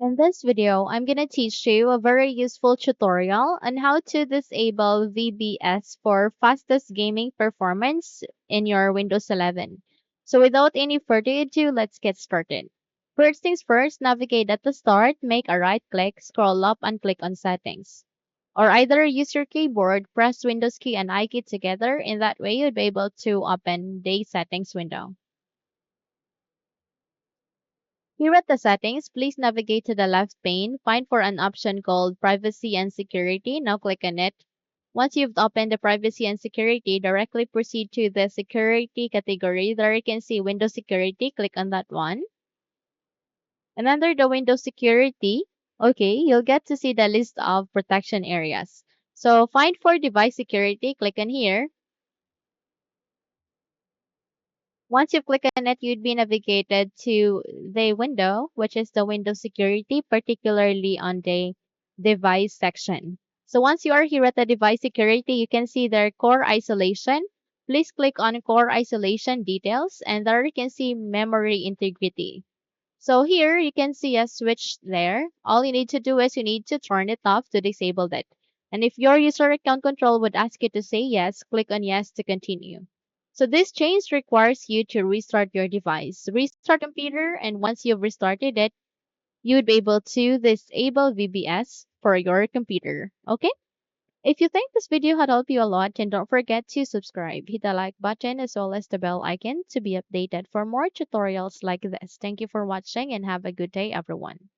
In this video, I'm going to teach you a very useful tutorial on how to disable VBS for fastest gaming performance in your Windows 11. So without any further ado, let's get started. First things first, navigate at the start, make a right click, scroll up and click on settings. Or either use your keyboard, press Windows key and I key together. In that way, you'll be able to open the settings window. Here at the settings, please navigate to the left pane, find for an option called Privacy and Security. Now click on it. Once you've opened the Privacy and Security, directly proceed to the Security category. There you can see Windows Security. Click on that one. And under the Windows Security, okay, you'll get to see the list of protection areas. So find for Device Security. Click on here. Once you click on it, you'd be navigated to the window, which is the Windows Security, particularly on the device section. So once you are here at the device security, you can see their core isolation. Please click on core isolation details and there you can see memory integrity. So here you can see a switch there. All you need to do is you need to turn it off to disable it. And if your user account control would ask you to say yes, click on yes to continue. So this change requires you to restart your device. Restart computer and once you've restarted it, you would be able to disable VBS for your computer. Okay? If you think this video had helped you a lot, then don't forget to subscribe. Hit the like button as well as the bell icon to be updated for more tutorials like this. Thank you for watching and have a good day, everyone.